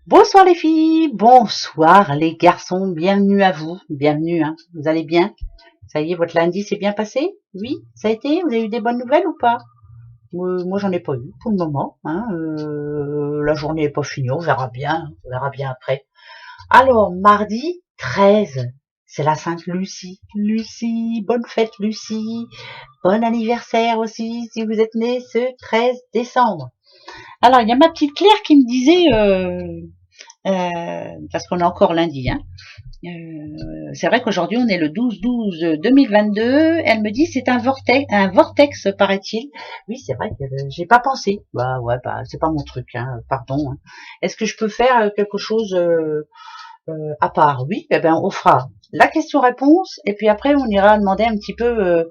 Bonsoir les filles, bonsoir les garçons, bienvenue à vous, bienvenue, hein. Vous allez bien? Ça y est, votre lundi s'est bien passé? Oui, ça a été? Vous avez eu des bonnes nouvelles ou pas? Moi j'en ai pas eu pour le moment, hein. La journée est pas finie, on verra bien après. Alors, mardi 13, c'est la Sainte Lucie. Lucie, bonne fête Lucie, bon anniversaire aussi si vous êtes né ce 13 décembre. Alors, il y a ma petite Claire qui me disait, parce qu'on est encore lundi, hein. C'est vrai qu'aujourd'hui on est le 12-12-2022. Elle me dit c'est un vortex paraît-il. Oui, c'est vrai que j'ai pas pensé. Bah ouais, bah c'est pas mon truc, hein, pardon, hein. Est-ce que je peux faire quelque chose à part? Oui, eh ben on fera la question-réponse et puis après on ira demander un petit peu.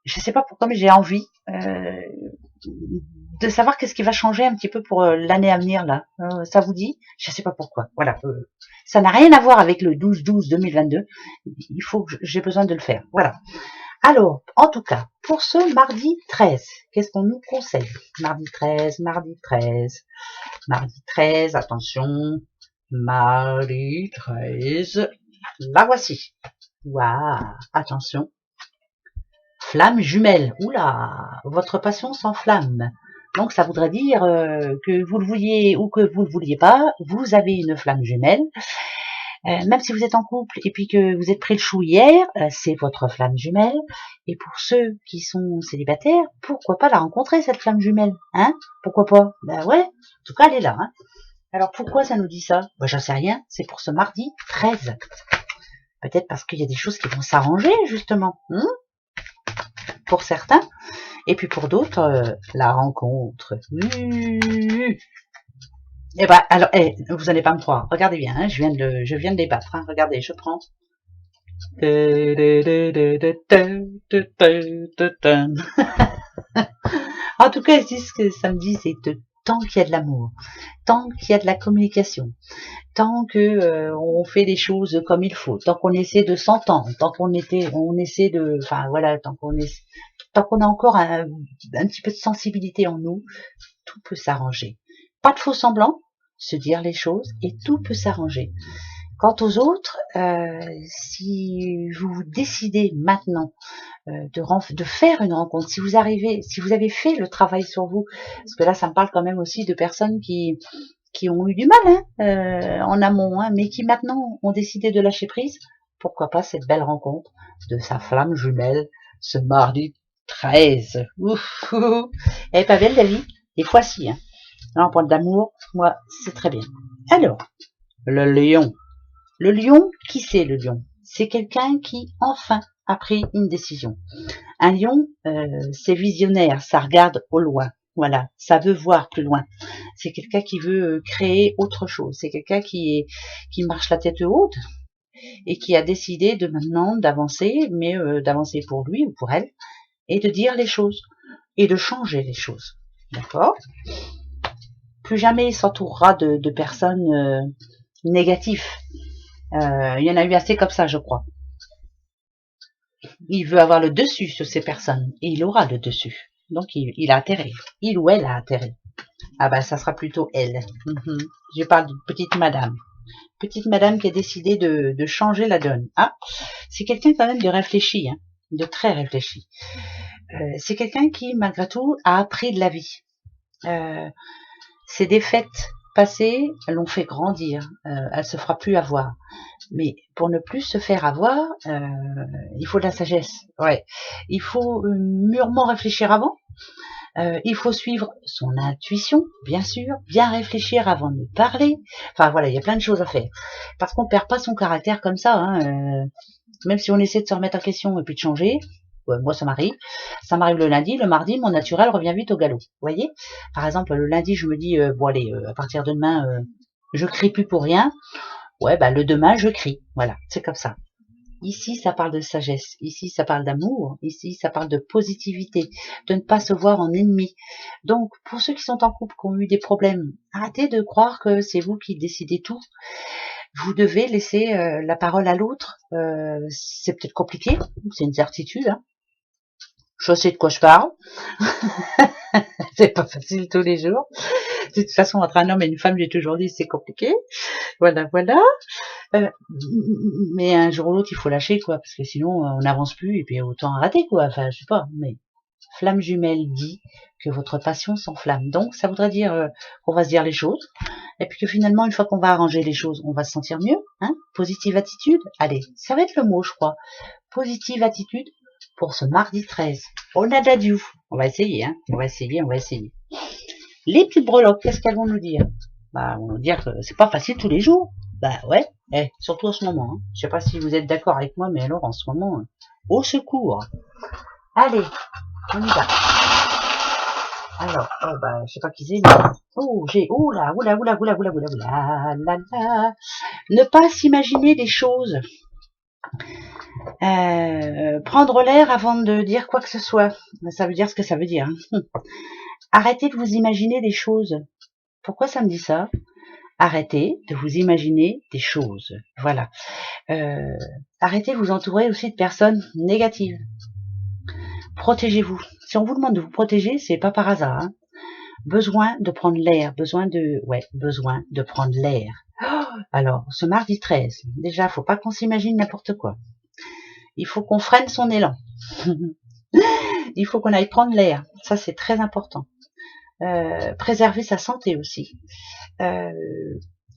Je sais pas pourquoi, mais j'ai envie de savoir qu'est-ce qui va changer un petit peu pour l'année à venir là. Ça vous dit? Je sais pas pourquoi. Voilà. Ça n'a rien à voir avec le 12-12-2022. Il faut que j'ai besoin de le faire. Voilà. Alors, en tout cas, pour ce mardi 13, qu'est-ce qu'on nous conseille? Mardi 13, mardi 13, mardi 13, attention, mardi 13, la voici. Waouh, attention. Flamme jumelle. Oula, votre passion s'enflamme. Donc ça voudrait dire que vous le vouliez ou que vous le vouliez pas, vous avez une flamme jumelle. Même si vous êtes en couple et puis que vous êtes pris le chou hier, c'est votre flamme jumelle. Et pour ceux qui sont célibataires, pourquoi pas la rencontrer cette flamme jumelle, hein? Pourquoi pas? Ben ouais, en tout cas elle est là, hein. Alors pourquoi ça nous dit ça? Ben j'en sais rien, c'est pour ce mardi 13. Peut-être parce qu'il y a des choses qui vont s'arranger justement, hein, pour certains. Et puis pour d'autres, la rencontre. Et bah alors, vous n'allez pas me croire. Regardez bien, hein, je viens de les battre. Hein. Regardez, je prends. En tout cas, ici, ce que ça me dit, c'est que tant qu'il y a de l'amour, tant qu'il y a de la communication, tant que on fait les choses comme il faut, tant qu'on essaie de s'entendre, on essaie de, enfin voilà, tant qu'on a encore un petit peu de sensibilité en nous, tout peut s'arranger. Pas de faux semblants, se dire les choses et tout peut s'arranger. Quant aux autres, si vous décidez maintenant de faire une rencontre, si vous avez fait le travail sur vous, parce que là ça me parle quand même aussi de personnes qui ont eu du mal, hein, en amont, hein, mais qui maintenant ont décidé de lâcher prise, pourquoi pas cette belle rencontre de sa flamme jumelle ce mardi 13. Ouf, elle est pas belle la vie? Des fois si, hein. Là, en point d'amour, moi, c'est très bien. Alors, le lion. Le lion, qui c'est le lion? C'est quelqu'un qui, enfin, a pris une décision. Un lion, c'est visionnaire, ça regarde au loin. Voilà, ça veut voir plus loin. C'est quelqu'un qui veut créer autre chose. C'est quelqu'un qui marche la tête haute et qui a décidé de maintenant d'avancer, mais d'avancer pour lui ou pour elle, et de dire les choses et de changer les choses. D'accord? Plus jamais il s'entourera de personnes négatives. Il y en a eu assez comme ça, je crois. Il veut avoir le dessus sur ces personnes et il aura le dessus. Donc il a intérêt. Il ou elle a intérêt. Ah ben ça sera plutôt elle. Je parle de petite madame. Petite madame qui a décidé de changer la donne. Ah, c'est quelqu'un quand même de réfléchi, hein, de très réfléchi. C'est quelqu'un qui, malgré tout, a appris de la vie. Ses défaites passées l'ont fait grandir. Elle se fera plus avoir. Mais pour ne plus se faire avoir, il faut de la sagesse. Ouais, il faut mûrement réfléchir avant. Il faut suivre son intuition, bien sûr, bien réfléchir avant de parler. Enfin voilà, il y a plein de choses à faire. Parce qu'on perd pas son caractère comme ça, hein, même si on essaie de se remettre en question et puis de changer. Ouais, moi ça m'arrive. Ça m'arrive le lundi, le mardi, mon naturel revient vite au galop. Vous voyez? Par exemple, le lundi, je me dis, bon allez, à partir de demain, je crie plus pour rien. Ouais, bah le demain, je crie. Voilà, c'est comme ça. Ici, ça parle de sagesse. Ici, ça parle d'amour. Ici, ça parle de positivité, de ne pas se voir en ennemi. Donc, pour ceux qui sont en couple, qui ont eu des problèmes, arrêtez de croire que c'est vous qui décidez tout. Vous devez laisser la parole à l'autre. C'est peut-être compliqué, c'est une certitude. Hein. Je sais de quoi je parle. C'est pas facile tous les jours. De toute façon, entre un homme et une femme, j'ai toujours dit, c'est compliqué. Voilà, voilà. Mais un jour ou l'autre, il faut lâcher, quoi, parce que sinon, on n'avance plus, et puis autant arrêter, quoi. Enfin, je sais pas, mais flamme jumelle dit que votre passion s'enflamme. Donc, ça voudrait dire qu'on va se dire les choses, et puis que finalement, une fois qu'on va arranger les choses, on va se sentir mieux. Hein. Positive attitude. Allez, ça va être le mot, je crois. Positive attitude pour ce mardi 13. On a de la on va essayer, hein. On va essayer. Les petites breloques, qu'est-ce qu'elles vont nous dire? Bah, elles vont nous dire que c'est pas facile tous les jours. Bah ouais, surtout en ce moment. Hein. Je sais pas si vous êtes d'accord avec moi, mais alors en ce moment, au secours. Allez, on y va. Alors, je sais pas qui c'est, mais... oula, ne pas s'imaginer des choses. Prendre l'air avant de dire quoi que ce soit. Ça veut dire ce que ça veut dire. Hein. Arrêtez de vous imaginer des choses. Pourquoi ça me dit ça? Arrêtez de vous imaginer des choses. Voilà. Arrêtez de vous entourer aussi de personnes négatives. Protégez-vous. Si on vous demande de vous protéger, c'est pas par hasard. Hein. Besoin de prendre l'air, besoin de prendre l'air. Oh, alors, ce mardi 13, déjà, faut pas qu'on s'imagine n'importe quoi. Il faut qu'on freine son élan. Il faut qu'on aille prendre l'air. Ça, c'est très important. Préserver sa santé aussi.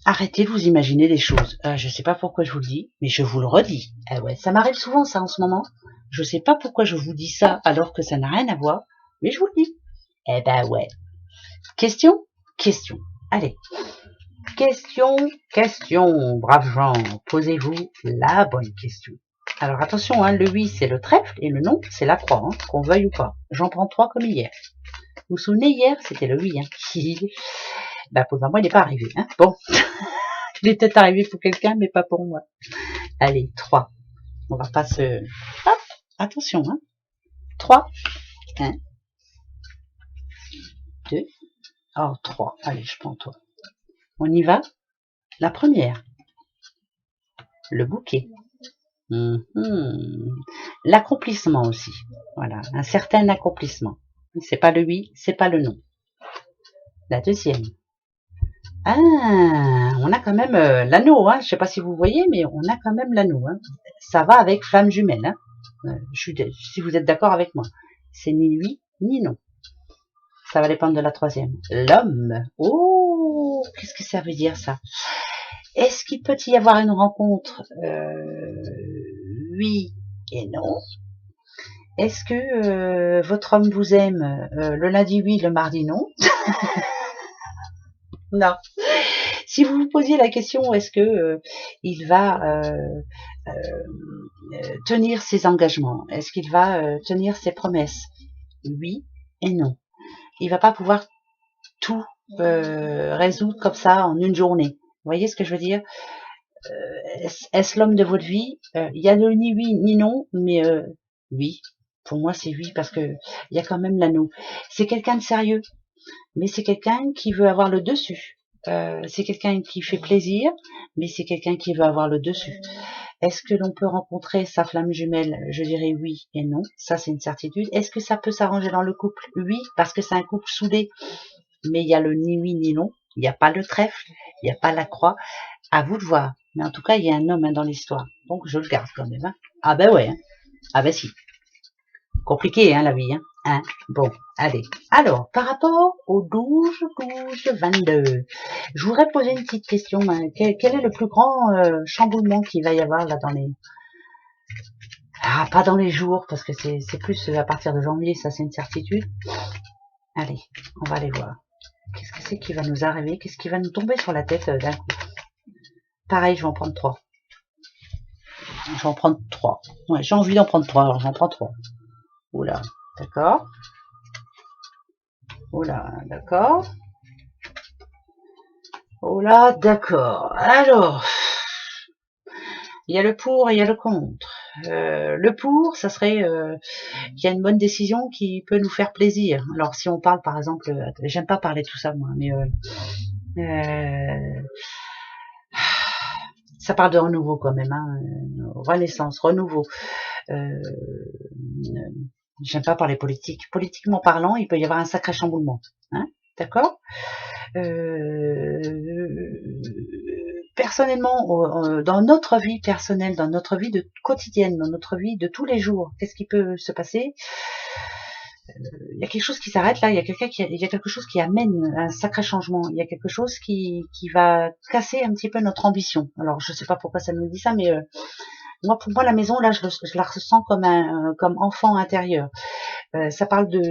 Arrêtez de vous imaginer des choses. Je sais pas pourquoi je vous le dis, mais je vous le redis. Ouais, ça m'arrive souvent ça en ce moment. Je sais pas pourquoi je vous dis ça alors que ça n'a rien à voir, mais je vous le dis. Ouais. Question. Allez. Question. Braves gens, posez-vous la bonne question. Alors attention, hein, le oui c'est le trèfle et le non c'est la croix, hein, qu'on veuille ou pas. J'en prends 3 comme hier. Vous vous souvenez hier, c'était le oui. Hein. Bah pour moi il n'est pas arrivé. Hein. Bon, il est peut-être arrivé pour quelqu'un, mais pas pour moi. Allez, 3. On va pas se... Hop, attention, hein. 3. 1. 2. Oh, 3. Allez, je prends 3. On y va. La première. Le bouquet. L'accomplissement aussi. Voilà, un certain accomplissement. C'est pas le oui, c'est pas le non. La deuxième. On a quand même l'anneau, hein. Je sais pas si vous voyez, mais on a quand même l'anneau. Hein. Ça va avec flamme jumelle. Hein. Si vous êtes d'accord avec moi. C'est ni oui, ni non. Ça va dépendre de la troisième. L'homme. Oh, qu'est-ce que ça veut dire ça? Est-ce qu'il peut y avoir une rencontre oui et non? Est-ce que votre homme vous aime le lundi oui, le mardi non? Non. Si vous vous posiez la question, est-ce que il va tenir ses engagements? Est-ce qu'il va tenir ses promesses? Oui et non. Il va pas pouvoir tout résoudre comme ça en une journée. Vous voyez ce que je veux dire? Est-ce l'homme de votre vie? Il y a le ni oui ni non, mais oui. Pour moi, c'est oui parce que il y a quand même l'anneau. C'est quelqu'un de sérieux, mais c'est quelqu'un qui veut avoir le dessus. C'est quelqu'un qui fait plaisir, mais c'est quelqu'un qui veut avoir le dessus. Est-ce que l'on peut rencontrer sa flamme jumelle? Je dirais oui et non. Ça, c'est une certitude. Est-ce que ça peut s'arranger dans le couple? Oui, parce que c'est un couple soudé. Mais il y a le ni oui ni non. Il n'y a pas le trèfle. Il n'y a pas la croix. À vous de voir. Mais en tout cas, il y a un homme dans l'histoire. Donc, je le garde quand même. Hein. Ah ben ouais. Hein. Ah ben si. Compliqué, hein, la vie. Hein. Bon, allez. Alors, par rapport au 12-12-22, je voudrais poser une petite question. Hein. Quel est le plus grand chamboulement qu'il va y avoir là dans les... Ah, pas dans les jours, parce que c'est plus à partir de janvier, ça c'est une certitude. Allez, on va aller voir. Qu'est-ce que c'est qui va nous arriver? Qu'est-ce qui va nous tomber sur la tête d'un coup? Pareil, je vais en prendre 3. Je vais en prendre 3. Ouais, j'ai envie d'en prendre 3, alors j'en prends 3. Oula, d'accord. Oula, d'accord. Oula, d'accord. Alors, il y a le pour et il y a le contre. Le pour, ça serait qu'il y a une bonne décision qui peut nous faire plaisir. Alors, si on parle, par exemple, j'aime pas parler de tout ça, moi, mais ça parle de renouveau quand même, hein, renaissance, renouveau. J'aime pas parler politique. Politiquement parlant, il peut y avoir un sacré chamboulement. Hein, d'accord? Personnellement, dans notre vie personnelle, dans notre vie de quotidienne, dans notre vie de tous les jours, qu'est-ce qui peut se passer? Il y a quelque chose qui s'arrête là, il y a quelque chose qui amène un sacré changement, il y a quelque chose qui va casser un petit peu notre ambition. Alors je sais pas pourquoi ça nous dit ça, mais moi, pour moi, la maison là, je la ressens comme enfant intérieur. Ça parle de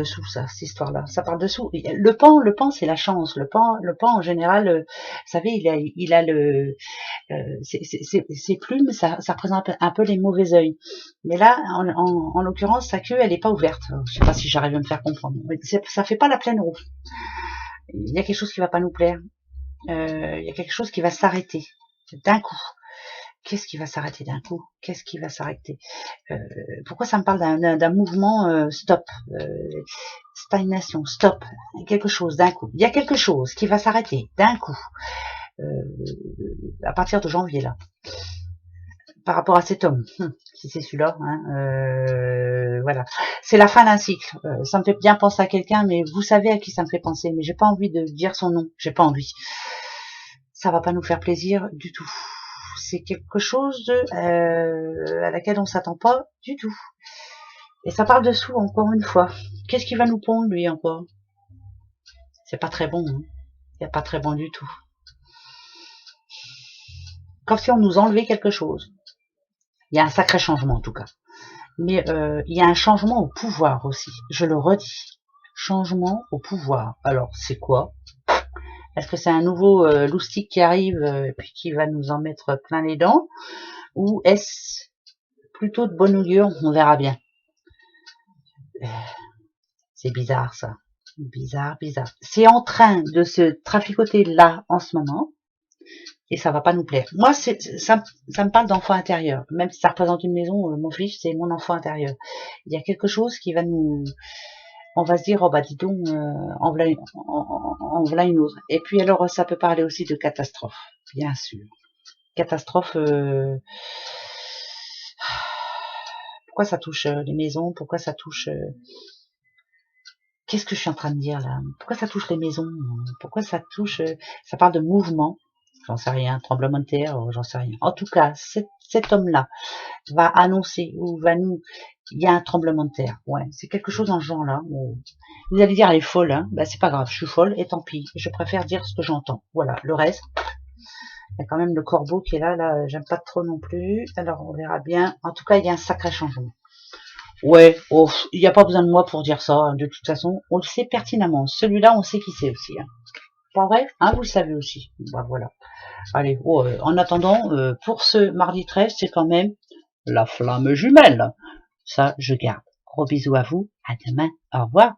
sous, ça, cette histoire-là. Ça parle de sous. Le pan, c'est la chance. Le pan, en général, vous savez, il a ses plumes, ça représente un peu les mauvais œils. Mais là, en l'occurrence, sa queue, elle est pas ouverte. Je sais pas si j'arrive à me faire comprendre. Ça fait pas la pleine roue. Il y a quelque chose qui va pas nous plaire. Il y a quelque chose qui va s'arrêter d'un coup. Qu'est-ce qui va s'arrêter d'un coup? Qu'est-ce qui va s'arrêter? Pourquoi ça me parle d'un mouvement stop, stagnation, stop, quelque chose d'un coup. Il y a quelque chose qui va s'arrêter d'un coup à partir de janvier là. Par rapport à cet homme, si c'est celui-là, hein, voilà. C'est la fin d'un cycle. Ça me fait bien penser à quelqu'un, mais vous savez à qui ça me fait penser. Mais j'ai pas envie de dire son nom. J'ai pas envie. Ça va pas nous faire plaisir du tout. C'est quelque chose à laquelle on s'attend pas du tout. Et ça parle de sous encore une fois. Qu'est-ce qui va nous pondre lui encore? C'est pas très bon. Hein. C'est pas très bon du tout. Comme si on nous enlevait quelque chose. Il y a un sacré changement en tout cas. Mais il y a un changement au pouvoir aussi. Je le redis. Changement au pouvoir. Alors c'est quoi? Est-ce que c'est un nouveau loustic qui arrive et puis qui va nous en mettre plein les dents? Ou est-ce plutôt de bonne augure? On verra bien. C'est bizarre ça. Bizarre. C'est en train de se traficoter là en ce moment. Et ça va pas nous plaire. Moi, ça me parle d'enfant intérieur. Même si ça représente une maison, mon fils, c'est mon enfant intérieur. Il y a quelque chose qui va nous... On va se dire, oh bah dis donc, en voilà une autre. Et puis alors, ça peut parler aussi de catastrophe, bien sûr. Catastrophe... Pourquoi ça touche les maisons? Pourquoi ça touche... Qu'est-ce que je suis en train de dire là? Pourquoi ça touche les maisons? Pourquoi ça touche... Ça parle de mouvement. J'en sais rien, tremblement de terre, j'en sais rien. En tout cas, cet homme-là va annoncer ou va nous... Il y a un tremblement de terre. Ouais, c'est quelque chose dans ce genre-là. Vous allez dire, elle est folle, hein. Ben, c'est pas grave, je suis folle et tant pis. Je préfère dire ce que j'entends. Voilà, le reste. Il y a quand même le corbeau qui est là, j'aime pas trop non plus. Alors, on verra bien. En tout cas, il y a un sacré changement. Ouais, oh, il n'y a pas besoin de moi pour dire ça. Hein. De toute façon, on le sait pertinemment. Celui-là, on sait qui c'est aussi. Hein. Pas vrai? Hein, vous le savez aussi. Bah voilà. Allez, en attendant, pour ce mardi 13, c'est quand même la flamme jumelle. Ça, je garde. Gros bisous à vous. À demain. Au revoir.